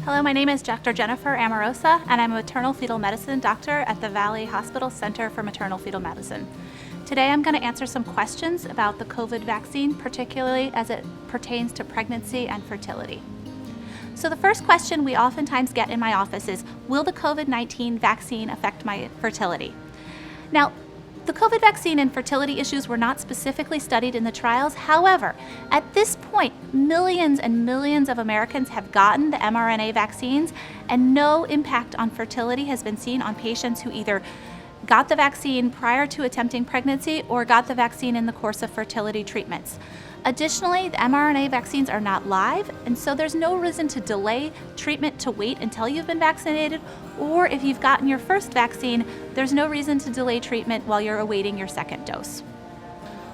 Hello, my name is Dr. Jennifer Amorosa, and I'm a maternal fetal medicine doctor at the Valley Hospital Center for Maternal Fetal Medicine. Today I'm going to answer some questions about the COVID vaccine, particularly as it pertains to pregnancy and fertility. So the first question we oftentimes get in my office is, will the COVID-19 vaccine affect my fertility? Now, the COVID vaccine and fertility issues were not specifically studied in the trials. However, at this point, millions and millions of Americans have gotten the mRNA vaccines, and no impact on fertility has been seen on patients who either got the vaccine prior to attempting pregnancy or got the vaccine in the course of fertility treatments. Additionally, the mRNA vaccines are not live, and so there's no reason to delay treatment to wait until you've been vaccinated, or if you've gotten your first vaccine, there's no reason to delay treatment while you're awaiting your second dose.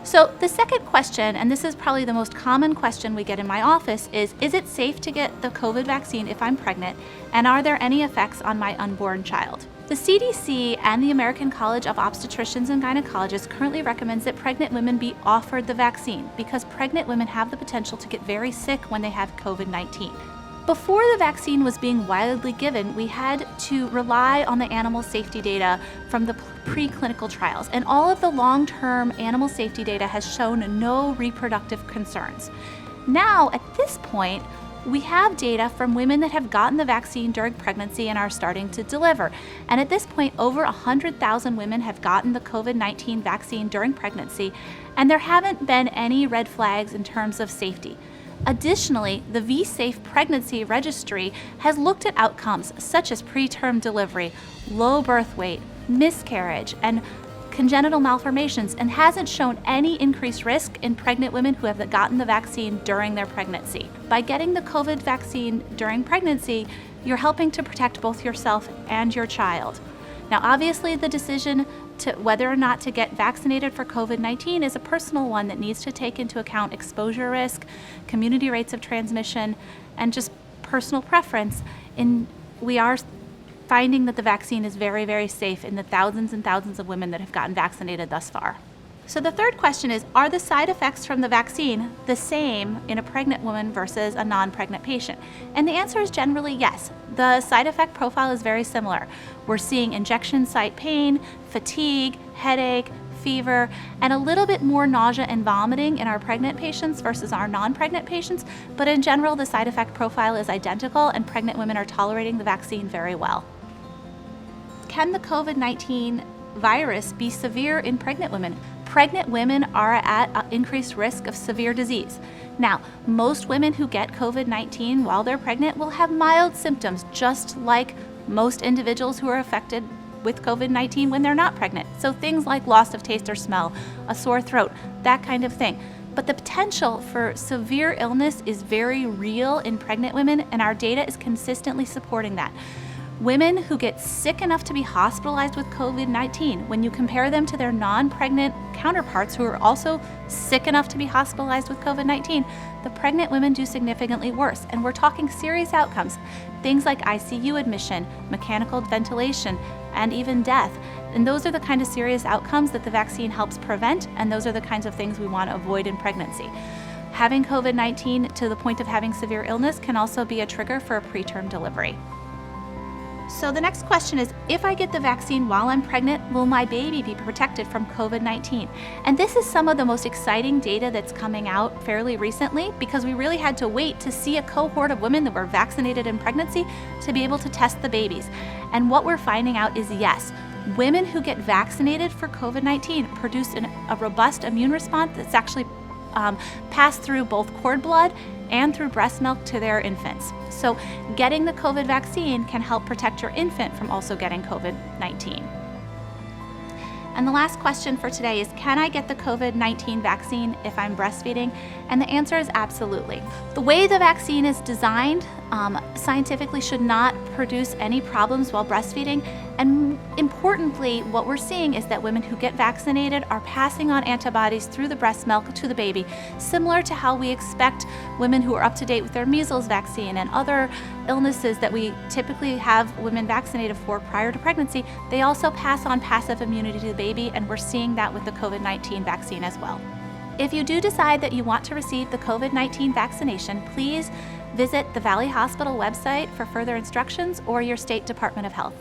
So the second question, and this is probably the most common question we get in my office, is it safe to get the COVID vaccine if I'm pregnant, and are there any effects on my unborn child? The CDC and the American College of Obstetricians and Gynecologists currently recommends that pregnant women be offered the vaccine because pregnant women have the potential to get very sick when they have COVID-19. Before the vaccine was being widely given, we had to rely on the animal safety data from the preclinical trials, and all of the long-term animal safety data has shown no reproductive concerns. Now, at this point, we have data from women that have gotten the vaccine during pregnancy and are starting to deliver. And at this point, over 100,000 women have gotten the COVID-19 vaccine during pregnancy, and there haven't been any red flags in terms of safety. Additionally, the V-Safe Pregnancy Registry has looked at outcomes such as preterm delivery, low birth weight, miscarriage, and congenital malformations, and hasn't shown any increased risk in pregnant women who have gotten the vaccine during their pregnancy. By getting the COVID vaccine during pregnancy, you're helping to protect both yourself and your child. Now, obviously, the decision to whether or not to get vaccinated for COVID-19 is a personal one that needs to take into account exposure risk, community rates of transmission, and just personal preference. We are finding that the vaccine is very, very safe in the thousands and thousands of women that have gotten vaccinated thus far. So the third question is, are the side effects from the vaccine the same in a pregnant woman versus a non-pregnant patient? And the answer is generally yes. The side effect profile is very similar. We're seeing injection site pain, fatigue, headache, fever, and a little bit more nausea and vomiting in our pregnant patients versus our non-pregnant patients, but in general, the side effect profile is identical, and pregnant women are tolerating the vaccine very well. Can the COVID-19 virus be severe in pregnant women? Pregnant women are at increased risk of severe disease. Now, most women who get COVID-19 while they're pregnant will have mild symptoms, just like most individuals who are affected with COVID-19 when they're not pregnant. So things like loss of taste or smell, a sore throat, that kind of thing. But the potential for severe illness is very real in pregnant women, and our data is consistently supporting that. Women who get sick enough to be hospitalized with COVID-19, when you compare them to their non-pregnant counterparts who are also sick enough to be hospitalized with COVID-19, the pregnant women do significantly worse. And we're talking serious outcomes, things like ICU admission, mechanical ventilation, and even death. And those are the kind of serious outcomes that the vaccine helps prevent, and those are the kinds of things we want to avoid in pregnancy. Having COVID-19 to the point of having severe illness can also be a trigger for a preterm delivery. So the next question is, if I get the vaccine while I'm pregnant, will my baby be protected from COVID-19? And this is some of the most exciting data that's coming out fairly recently, because we really had to wait to see a cohort of women that were vaccinated in pregnancy to be able to test the babies. And what we're finding out is yes, women who get vaccinated for COVID-19 produce a robust immune response that's actually passed through both cord blood and through breast milk to their infants. So getting the COVID vaccine can help protect your infant from also getting COVID-19. And the last question for today is, can I get the COVID-19 vaccine if I'm breastfeeding? And the answer is absolutely. The way the vaccine is designed scientifically should not produce any problems while breastfeeding. And importantly, what we're seeing is that women who get vaccinated are passing on antibodies through the breast milk to the baby, similar to how we expect women who are up to date with their measles vaccine and other illnesses that we typically have women vaccinated for prior to pregnancy. They also pass on passive immunity to the baby, and we're seeing that with the COVID-19 vaccine as well. If you do decide that you want to receive the COVID-19 vaccination, please Visit the Valley Hospital website for further instructions or your state Department of Health.